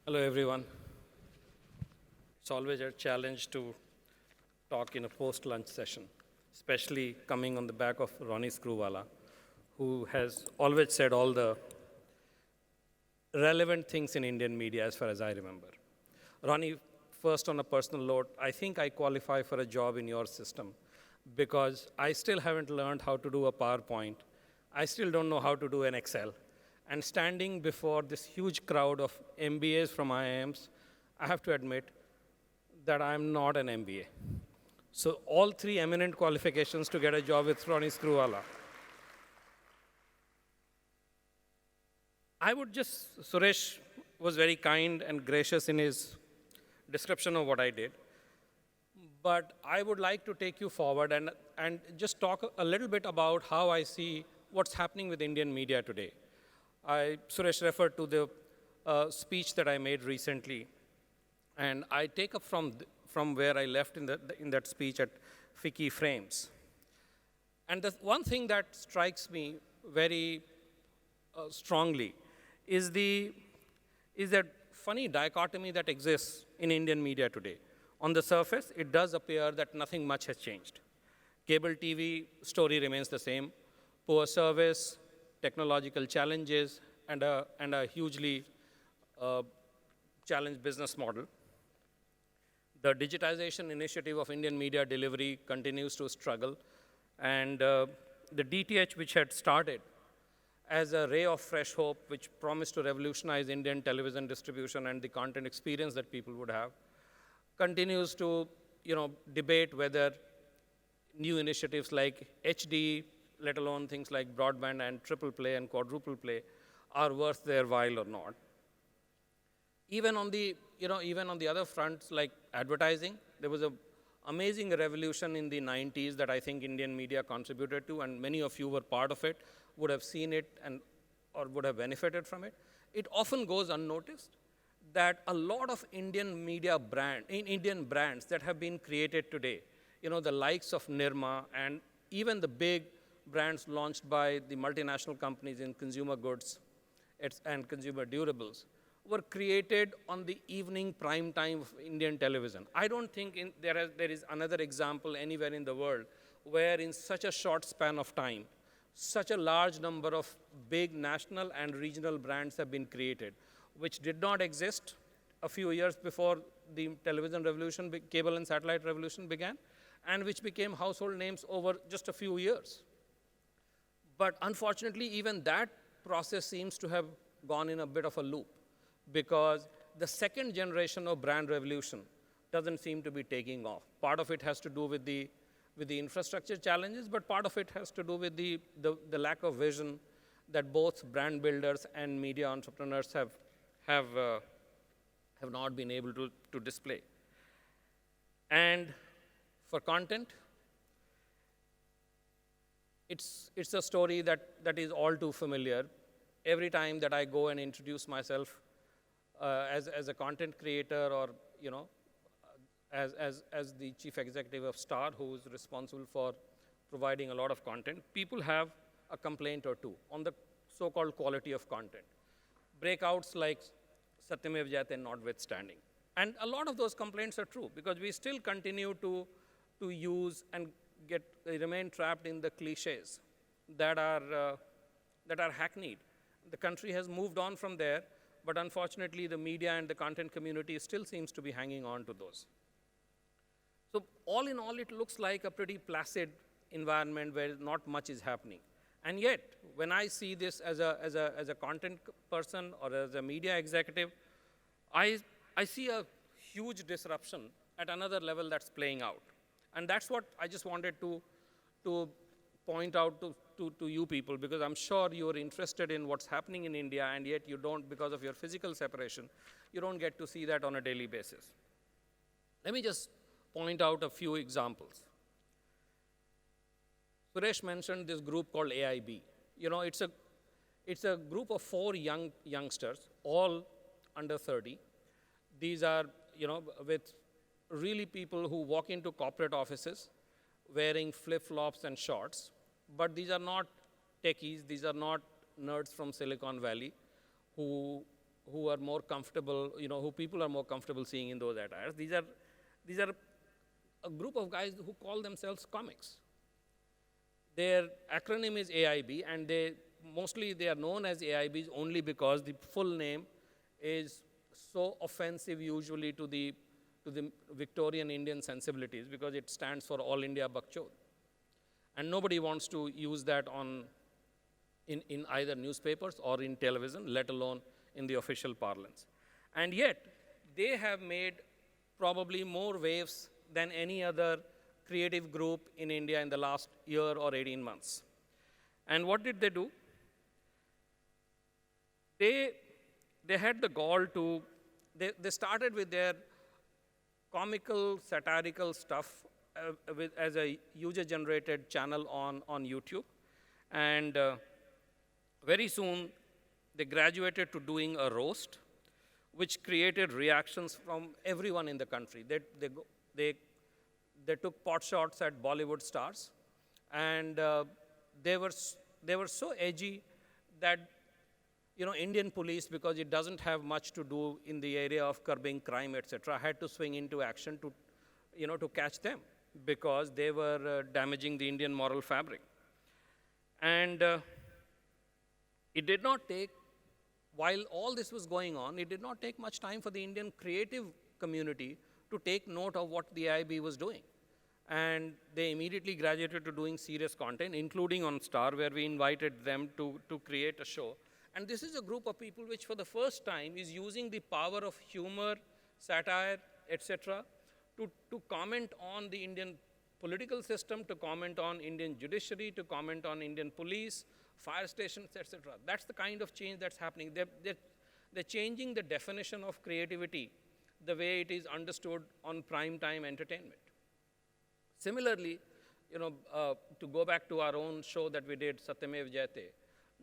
Hello, everyone. It's always a challenge to talk in a post-lunch session, especially coming on the back of Ronnie Screwvala, who has always said all the relevant things in Indian media as far as I remember. Ronnie, first on a personal note, I think I qualify for a job in your system because I still haven't learned how to do a PowerPoint. I still don't know how to do an Excel. And standing before this huge crowd of MBAs from IIMs, I have to admit that I'm not an MBA. So all three eminent qualifications to get a job with Ronnie Screwvala. I would just, Suresh was very kind and gracious in his description of what I did. But I would like to take you forward and just talk a little bit about how I see what's happening with Indian media today. Suresh referred to the speech that I made recently, and I take up from where I left in that speech at Ficky Frames. And the one thing that strikes me very strongly is that funny dichotomy that exists in Indian media today. On the surface, it does appear that nothing much has changed. Cable TV story remains the same. Poor service, technological challenges, and a hugely challenged business model. The digitization initiative of Indian media delivery continues to struggle. And the DTH, which had started as a ray of fresh hope, which promised to revolutionize Indian television distribution and the content experience that people would have, continues to debate whether new initiatives like HD, let alone things like broadband and triple play and quadruple play, are worth their while or not. Even on the other fronts like advertising, there was an amazing revolution in the 90s that I think Indian media contributed to, and many of you were part of it, would have seen it or would have benefited from it. It often goes unnoticed that a lot of Indian media Indian brands that have been created today, the likes of Nirma and even the big brands launched by the multinational companies in consumer goods and consumer durables, were created on the evening prime time of Indian television. I don't think there is another example anywhere in the world where in such a short span of time, such a large number of big national and regional brands have been created, which did not exist a few years before the television revolution, cable and satellite revolution began, and which became household names over just a few years. But unfortunately, even that process seems to have gone in a bit of a loop, because the second generation of brand revolution doesn't seem to be taking off. Part of it has to do with the infrastructure challenges, but part of it has to do with the lack of vision that both brand builders and media entrepreneurs have not been able to display. And for content, it's a story that is all too familiar. Every time that I go and introduce myself as a content creator or as the chief executive of Star, who is responsible for providing a lot of content, people have a complaint or two on the so-called quality of content. Breakouts like Satyamev Jayate notwithstanding. And a lot of those complaints are true, because we still continue to use and remain trapped in the cliches that are hackneyed. The country has moved on from there, but unfortunately the media and the content community still seems to be hanging on to those. So all in all, it looks like a pretty placid environment where not much is happening. And yet, when I see this as a content person or as a media executive, I see a huge disruption at another level that's playing out. And that's what I just wanted to point out to you people, because I'm sure you're interested in what's happening in India, and yet you don't, because of your physical separation, you don't get to see that on a daily basis. Let me just point out a few examples. Suresh mentioned this group called AIB. It's a group of 4 youngsters, all under 30. These are, with really people who walk into corporate offices wearing flip-flops and shorts. But these are not techies. These are not nerds from Silicon Valley who who are more comfortable, who people are more comfortable seeing in those attires. These are a group of guys who call themselves comics. Their acronym is AIB, and mostly they are known as AIBs only because the full name is so offensive usually to the Victorian Indian sensibilities, because it stands for All India Bakchod. And nobody wants to use that in either newspapers or in television, let alone in the official parlance. And yet, they have made probably more waves than any other creative group in India in the last year or 18 months. And what did they do? They had the gall to, they started with their comical, satirical stuff as a user-generated channel on YouTube. And very soon, they graduated to doing a roast, which created reactions from everyone in the country. They took pot shots at Bollywood stars, and they were so edgy that Indian police, because it doesn't have much to do in the area of curbing crime, etc., had to swing into action to catch them, because they were damaging the Indian moral fabric. And it did not take, while all this was going on, it did not take much time for the Indian creative community to take note of what the AIB was doing. And they immediately graduated to doing serious content, including on Star, where we invited them to create a show. And this is a group of people which for the first time is using the power of humor, satire, etc., to comment on the Indian political system, to comment on Indian judiciary, to comment on Indian police, fire stations, etc. That's the kind of change that's happening. They're changing the definition of creativity the way it is understood on prime time entertainment. Similarly, to go back to our own show that we did, Satyamev Jayate,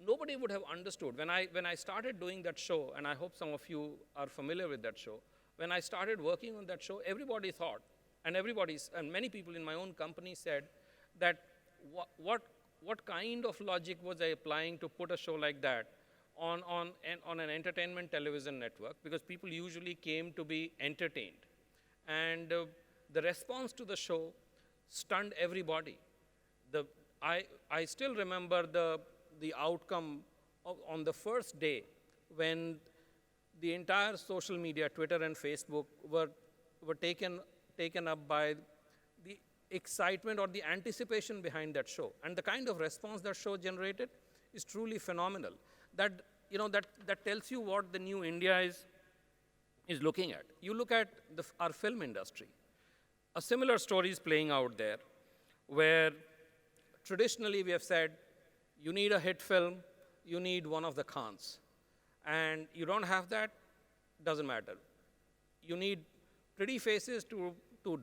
nobody would have understood. When I started doing that show, and I hope some of you are familiar with that show, when I started working on that show, everybody thought, and many people in my own company said that what kind of logic was I applying to put a show like that on an entertainment television network, because people usually came to be entertained. And the response to the show stunned everybody. I still remember the outcome on the first day, when the entire social media, Twitter and Facebook, were taken up by the excitement or the anticipation behind that show. And the kind of response that show generated is truly phenomenal. That tells you what the new India is looking at. You look at our film industry. A similar story is playing out there, where traditionally we have said, you need a hit film, you need one of the Khans. And you don't have that, doesn't matter. You need pretty faces to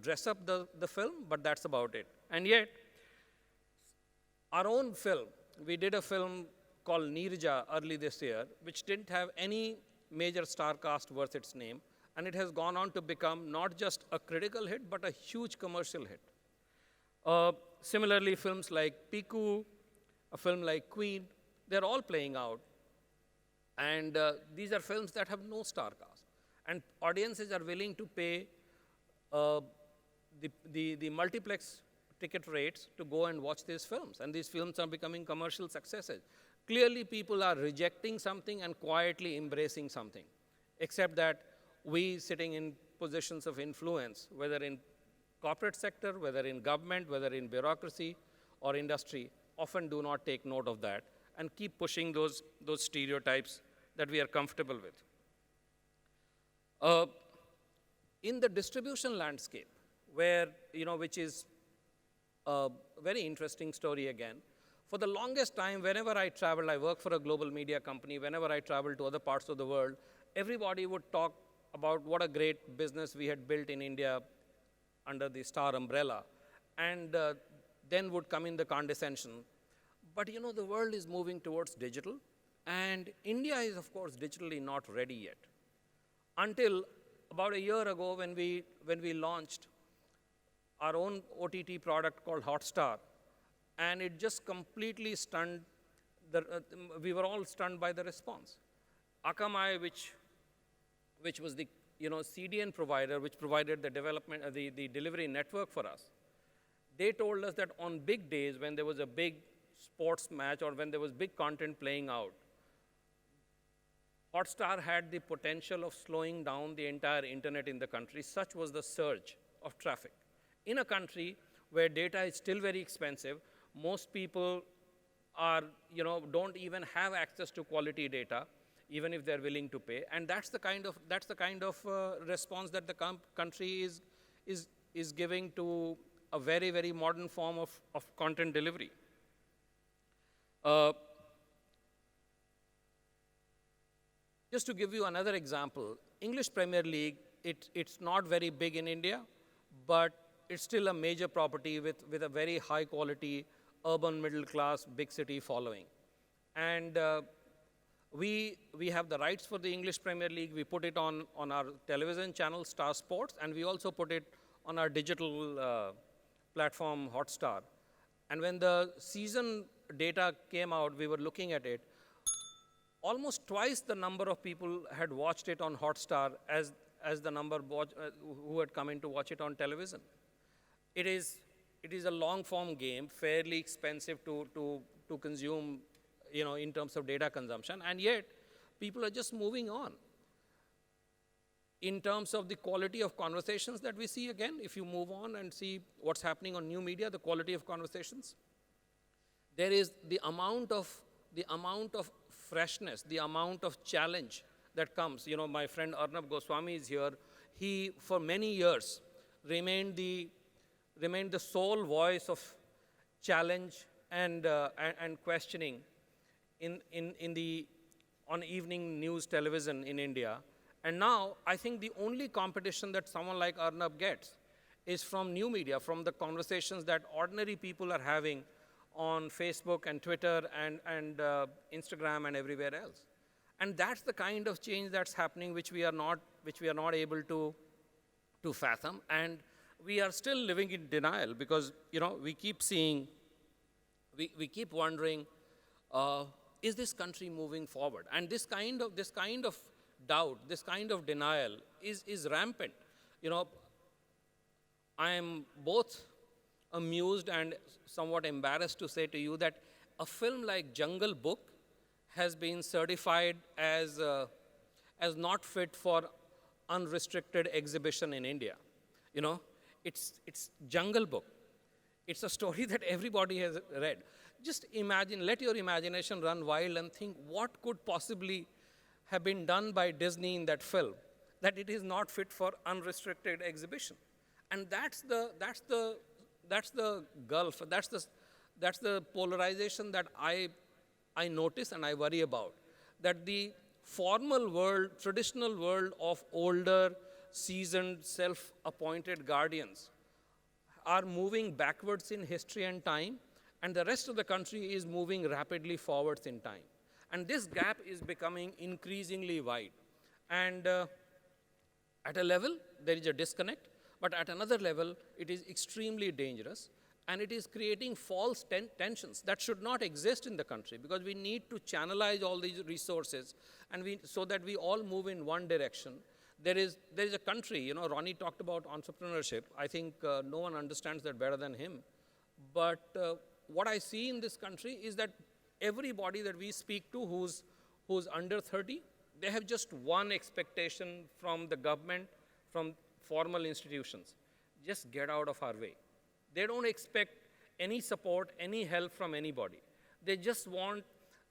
dress up the film, but that's about it. And yet, our own film, we did a film called Neerja early this year, which didn't have any major star cast worth its name, and it has gone on to become not just a critical hit, but a huge commercial hit. Similarly, films like Piku, a film like Queen, they're all playing out. And these are films that have no star cast. And audiences are willing to pay the multiplex ticket rates to go and watch these films. And these films are becoming commercial successes. Clearly, people are rejecting something and quietly embracing something, except that we sitting in positions of influence, whether in corporate sector, whether in government, whether in bureaucracy or industry, often do not take note of that and keep pushing those stereotypes that we are comfortable with. In the distribution landscape, where, which is a very interesting story again, for the longest time, whenever I traveled, I work for a global media company, whenever I traveled to other parts of the world, everybody would talk about what a great business we had built in India under the Star umbrella, and then would come in the condescension. But the world is moving towards digital, and India is, of course, digitally not ready yet. Until about a year ago, when we launched our own OTT product called Hotstar, and it just completely stunned, we were all stunned by the response. Akamai, which which was the CDN provider, which provided the development, the delivery network for us, they told us that on big days when there was a big sports match or when there was big content playing out, Hotstar had the potential of slowing down the entire internet in the country. Such was the surge of traffic. In a country where data is still very expensive, most people don't even have access to quality data, even if they're willing to pay. And that's the kind of response that the country is giving to a very, very modern form of content delivery. Just to give you another example, English Premier League, it's not very big in India, but it's still a major property with a very high quality, urban middle class, big city following. And we have the rights for the English Premier League. We put it on our television channel, Star Sports, and we also put it on our digital platform, Hotstar. And when the season data came out, we were looking at it. Almost twice the number of people had watched it on Hotstar as the number who had come in to watch it on television. It is a long-form game, fairly expensive to consume, in terms of data consumption, and yet people are just moving on. In terms of the quality of conversations that we see, again, if you move on and see what's happening on new media, the quality of conversations, there is the amount of freshness, the amount of challenge that comes. My friend Arnab Goswami is here. He, for many years, remained the sole voice of challenge and questioning on evening news television in India. And now, I think the only competition that someone like Arnab gets is from new media, from the conversations that ordinary people are having on Facebook and Twitter and Instagram and everywhere else. And that's the kind of change that's happening, which we are not able to fathom. And we are still living in denial because, we keep seeing, we keep wondering, is this country moving forward? And this kind of doubt, this kind of denial is rampant. I am both amused and somewhat embarrassed to say to you that a film like Jungle Book has been certified as not fit for unrestricted exhibition in India. It's Jungle Book. It's a story that everybody has read. Just imagine, let your imagination run wild and think what could possibly have been done by Disney in that film, that it is not fit for unrestricted exhibition. And that's the gulf, that's the polarization that I notice and I worry about, that the formal world, traditional world of older, seasoned, self-appointed guardians are moving backwards in history and time, and the rest of the country is moving rapidly forwards in time. And this gap is becoming increasingly wide. And at a level, there is a disconnect, but at another level, it is extremely dangerous, and it is creating false tensions that should not exist in the country, because we need to channelize all these resources so that we all move in one direction. There is a country, Ronnie talked about entrepreneurship. I think no one understands that better than him. But what I see in this country is that everybody that we speak to who's under 30, they have just one expectation from the government, from formal institutions: just get out of our way. They don't expect any support, any help from anybody. They just want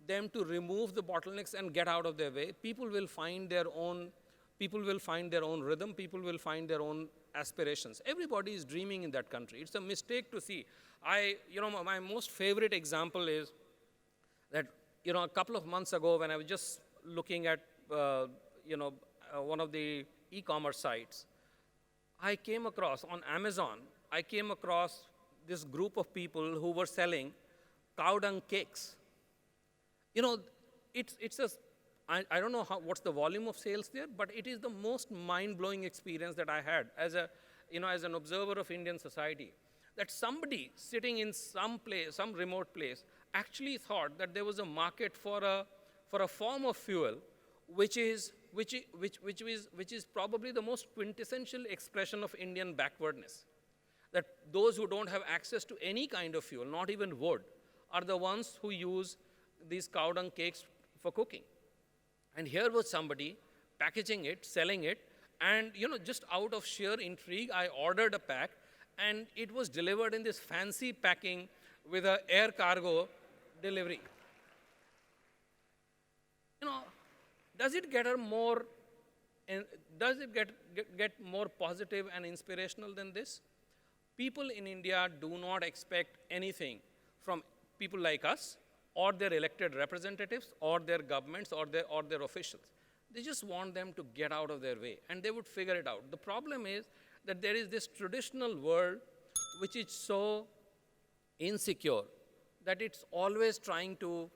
them to remove the bottlenecks and get out of their way. People will find their own rhythm. People will find their own aspirations. Everybody is dreaming in that country. It's a mistake to see. My most favorite example is that, a couple of months ago when I was just looking at, one of the e-commerce sites, I came across, on Amazon, this group of people who were selling cow dung cakes. I don't know what's the volume of sales there, but it is the most mind-blowing experience that I had as an observer of Indian society, that somebody sitting in some remote place, actually thought that there was a market for a form of fuel which is which is probably the most quintessential expression of Indian backwardness. That those who don't have access to any kind of fuel, not even wood, are the ones who use these cow dung cakes for cooking. And here was somebody packaging it, selling it, and just out of sheer intrigue, I ordered a pack, and it was delivered in this fancy packing with an air cargo delivery. Does it get her more, does it get more positive and inspirational than this? People in India do not expect anything from people like us, or their elected representatives, or their governments, or their officials. They just want them to get out of their way, and they would figure it out. The problem is that there is this traditional world which is so insecure that it's always trying to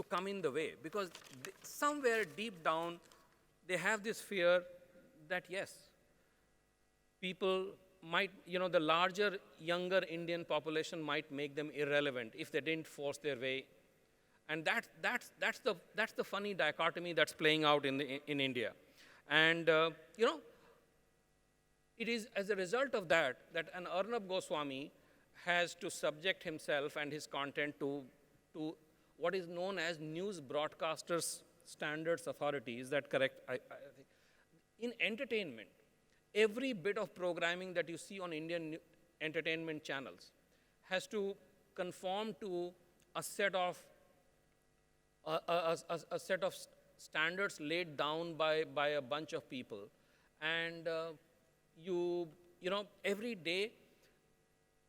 come in the way, because somewhere deep down, they have this fear that, yes, people might, the larger, younger Indian population might make them irrelevant if they didn't force their way. And that's the funny dichotomy that's playing out in India. And, it is as a result of that an Arnab Goswami has to subject himself and his content to what is known as News Broadcasters Standards Authority. Is that correct? I think. In entertainment, every bit of programming that you see on Indian entertainment channels has to conform to a set of standards laid down by a bunch of people. And every day,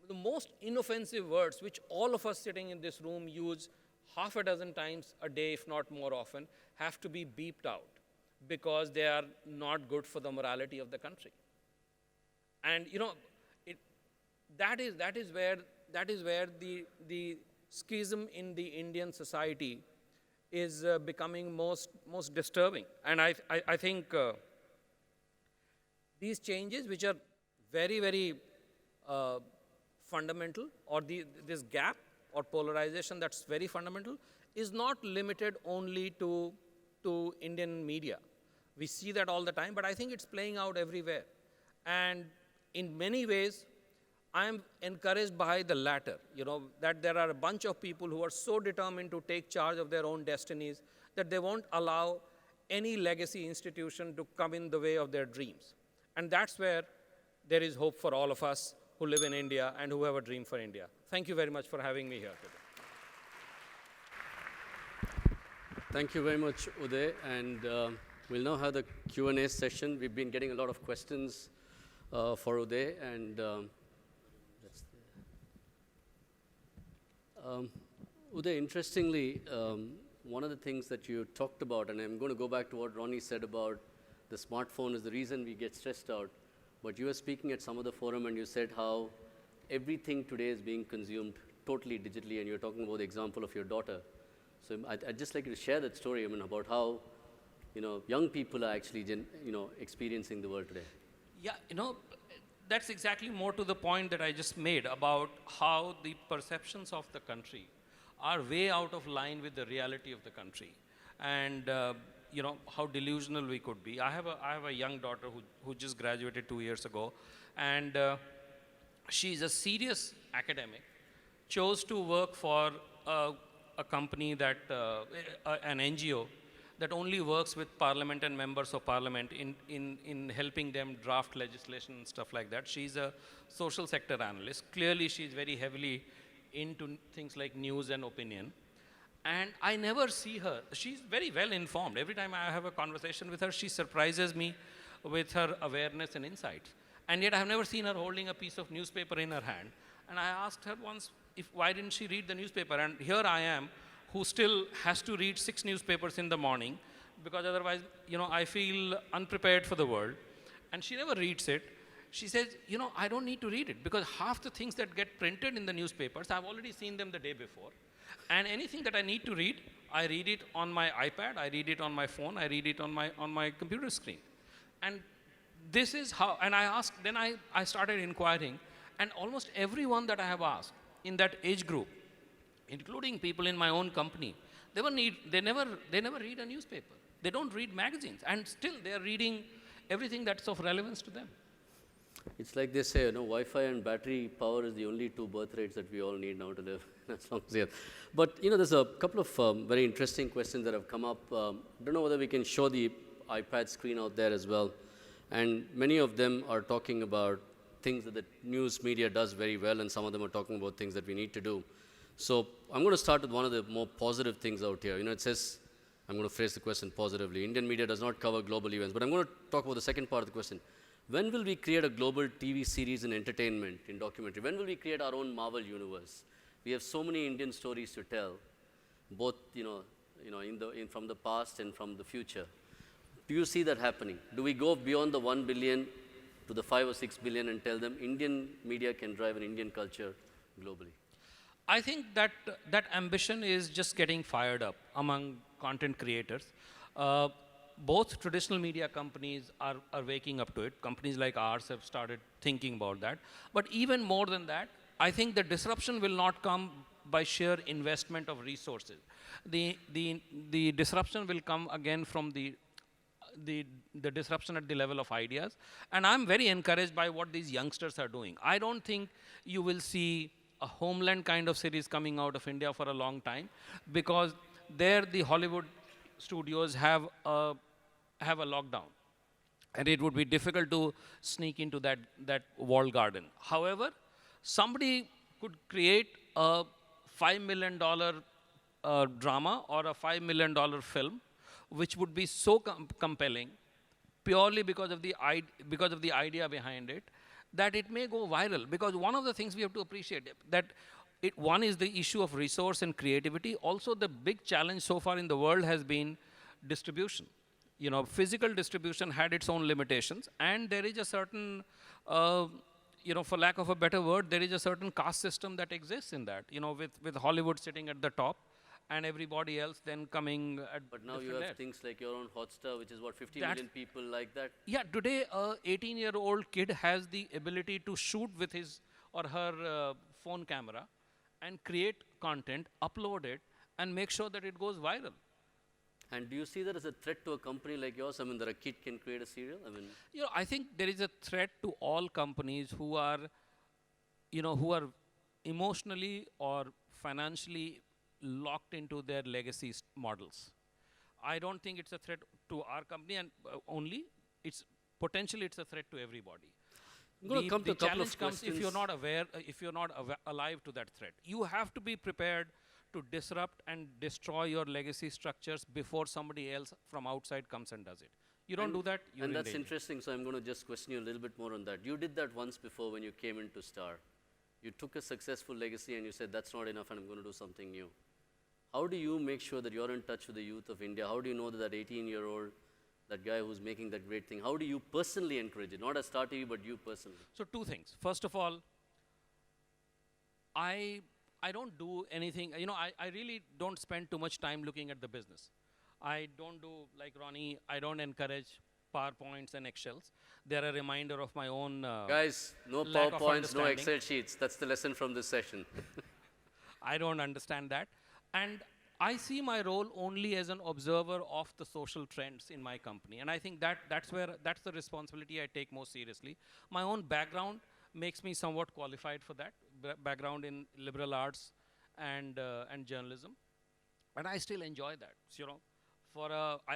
the most inoffensive words, which all of us sitting in this room use half a dozen times a day, if not more often, have to be beeped out because they are not good for the morality of the country. And that is where the schism in the Indian society is becoming most disturbing. And I think these changes, which are very, very fundamental, or this gap or polarization that's very fundamental, is not limited only to Indian media. We see that all the time, but I think it's playing out everywhere. And in many ways, I am encouraged by the latter, that there are a bunch of people who are so determined to take charge of their own destinies that they won't allow any legacy institution to come in the way of their dreams. And that's where there is hope for all of us who live in India and who have a dream for India. Thank you very much for having me here today. Thank you very much, Uday. And we'll now have the Q&A session. We've been getting a lot of questions for Uday. And Uday, interestingly, one of the things that you talked about, and I'm going to go back to what Ronnie said about the smartphone is the reason we get stressed out. But you were speaking at some of the forum and you said how everything today is being consumed totally digitally, and you're talking about the example of your daughter. So I'd just like you to share that story, about how, young people are actually, experiencing the world today. Yeah, that's exactly more to the point that I just made about how the perceptions of the country are way out of line with the reality of the country. And, how delusional we could be. I have a young daughter who just graduated 2 years ago, and she's a serious academic, chose to work for a company that, an NGO that only works with parliament and members of parliament in helping them draft legislation and stuff like that. She's a social sector analyst. Clearly, she's very heavily into things like news and opinion. And I never see her. She's very well informed. Every time I have a conversation with her, she surprises me with her awareness and insights. And yet I have never seen her holding a piece of newspaper in her hand. And I asked her once, why didn't she read the newspaper? And here I am, who still has to read 6 newspapers in the morning, because otherwise, I feel unprepared for the world. And she never reads it. She says, I don't need to read it, because half the things that get printed in the newspapers, I've already seen them the day before. And anything that I need to read, I read it on my iPad, I read it on my phone, I read it on my computer screen. And this is how, and I asked, then I started inquiring, and almost everyone that I have asked in that age group, including people in my own company, they never read a newspaper. They don't read magazines, and still they are reading everything that's of relevance to them. It's like they say, Wi-Fi and battery power is the only two birth rates that we all need now to live as long as we have. But, there's a couple of very interesting questions that have come up. Don't know whether we can show the iPad screen out there as well. And many of them are talking about things that the news media does very well, and some of them are talking about things that we need to do. So I'm going to start with one of the more positive things out here. It says, I'm going to phrase the question positively. Indian media does not cover global events, but I'm going to talk about the second part of the question. When will we create a global TV series in entertainment, in documentary? When will we create our own Marvel universe? We have so many Indian stories to tell, both from the past and from the future. Do you see that happening? Do we go beyond the 1 billion to the 5 or 6 billion and tell them Indian media can drive an Indian culture globally? I think that that ambition is just getting fired up among content creators. Both traditional media companies are waking up to it. Companies like ours have started thinking about that. But even more than that, I think the disruption will not come by sheer investment of resources. The disruption will come again from the disruption at the level of ideas. And I'm very encouraged by what these youngsters are doing. I don't think you will see a Homeland kind of series coming out of India for a long time, because there the Hollywood studios have a lockdown, and it would be difficult to sneak into that walled garden. However, somebody could create a $5 million drama or a $5 million film, which would be so compelling, purely because of the idea behind it, that it may go viral. Because one of the things we have to appreciate, that one is the issue of resource and creativity. Also, the big challenge so far in the world has been distribution. Physical distribution had its own limitations, and there is a certain, for lack of a better word, there is a certain caste system that exists in that, with Hollywood sitting at the top and everybody else then coming at But now you have layers. things like your own Hotstar, which is what, 50 million people like that? Yeah, today a 18-year-old kid has the ability to shoot with his or her phone camera and create content, upload it, and make sure that it goes viral. And do you see that as a threat to a company like yours? I mean, that a kid can create a serial? I think there is a threat to all companies who are emotionally or financially locked into their legacy models. I don't think it's a threat to our company, and only potentially it's a threat to everybody. I'm going to come to a couple challenge of comes questions. if you're not alive to that threat. You have to be prepared to disrupt and destroy your legacy structures before somebody else from outside comes and does it. You don't do that, you're And that's in danger. interesting, so I'm going to just question you a little bit more on that. You did that once before when you came into Star. You took a successful legacy and you said, that's not enough and I'm going to do something new. How do you make sure that you're in touch with the youth of India? How do you know that 18-year-old, that guy who's making that great thing, how do you personally encourage it? Not as Star TV, but you personally. So two things. First of all, I don't do anything, I really don't spend too much time looking at the business. I don't do, like Ronnie, I don't encourage PowerPoints and Excels. They're a reminder of my own Guys, no lack of PowerPoints, no understanding. Excel sheets. That's the lesson from this session. I don't understand that. And I see my role only as an observer of the social trends in my company. And I think that's the responsibility I take most seriously. My own background makes me somewhat qualified for that, background in liberal arts and journalism. And I still enjoy that.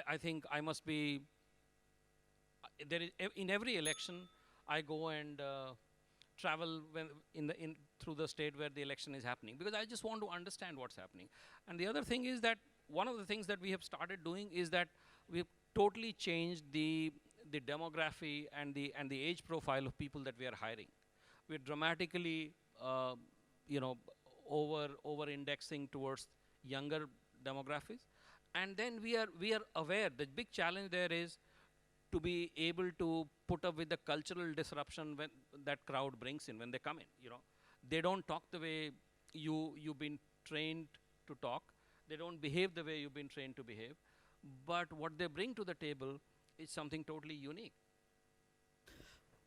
I think I must be, in every election, I go and travel through the state where the election is happening, because I just want to understand what's happening. And the other thing is that one of the things that we have started doing is that we've totally changed the demography and the age profile of people that we are hiring. We're dramatically, over indexing towards younger demographics. And then we are aware the big challenge there is to be able to put up with the cultural disruption when that crowd brings in when they come in. They don't talk the way you've been trained to talk. They don't behave the way you've been trained to behave. But what they bring to the table is something totally unique.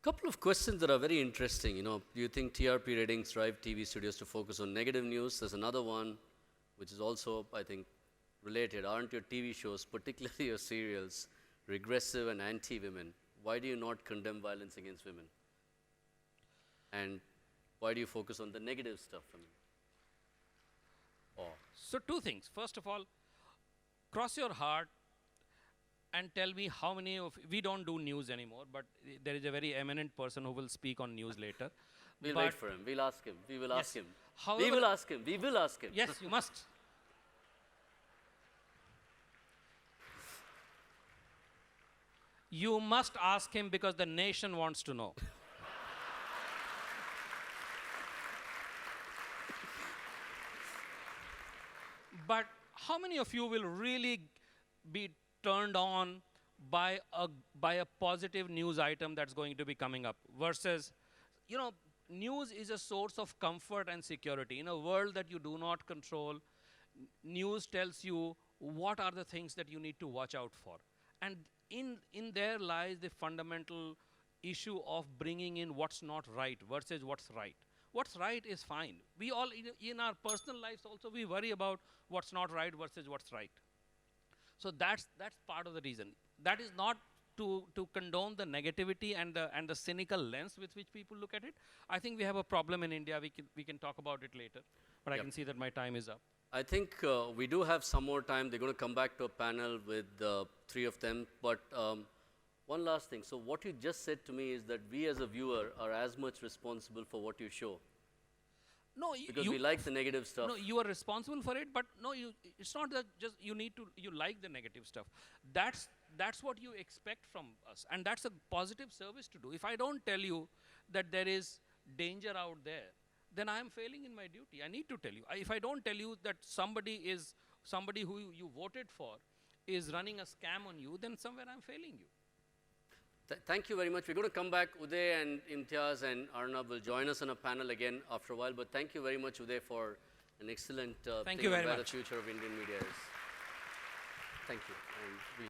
Couple of questions that are very interesting. Do you think TRP ratings drive TV studios to focus on negative news? There's another one, which is also, I think, related? Aren't your TV shows, particularly your serials, regressive and anti-women? Why do you not condemn violence against women? And why do you focus on the negative stuff from it? So two things. First of all, cross your heart and tell me how many of, we don't do news anymore, but there is a very eminent person who will speak on news later. We'll But wait for him. We'll ask him. We will ask him. We However- will ask him. We will ask him. Yes, you must. You must ask him because the nation wants to know. But how many of you will really be turned on by a positive news item that's going to be coming up versus, you know, news is a source of comfort and security. In a world that you do not control, news tells you what are the things that you need to watch out for. And in there lies the fundamental issue of bringing in what's not right versus what's right. What's right is fine. We all, in our personal lives also, we worry about what's not right versus what's right. So that's part of the reason. That is not to condone the negativity and the cynical lens with which people look at it. I think we have a problem in India. We can talk about it later. But I can see that my time is up. I think we do have some more time. They're going to come back to a panel with three of them. But one last thing. So what you just said to me is that we as a viewer are as much responsible for what you show. No, Because we like the negative stuff. No, you are responsible for it, but no, it's not that just you like the negative stuff. That's what you expect from us, and that's a positive service to do. If I don't tell you that there is danger out there, then I am failing in my duty. I need to tell you. If I don't tell you that somebody who you voted for is running a scam on you, then somewhere I'm failing you. Thank you very much. We're going to come back. Uday and Imtiaz and Arnab will join us on a panel again after a while. But thank you very much, Uday, for an excellent Thank thing you very on where much. the future of Indian media is. Thank you. And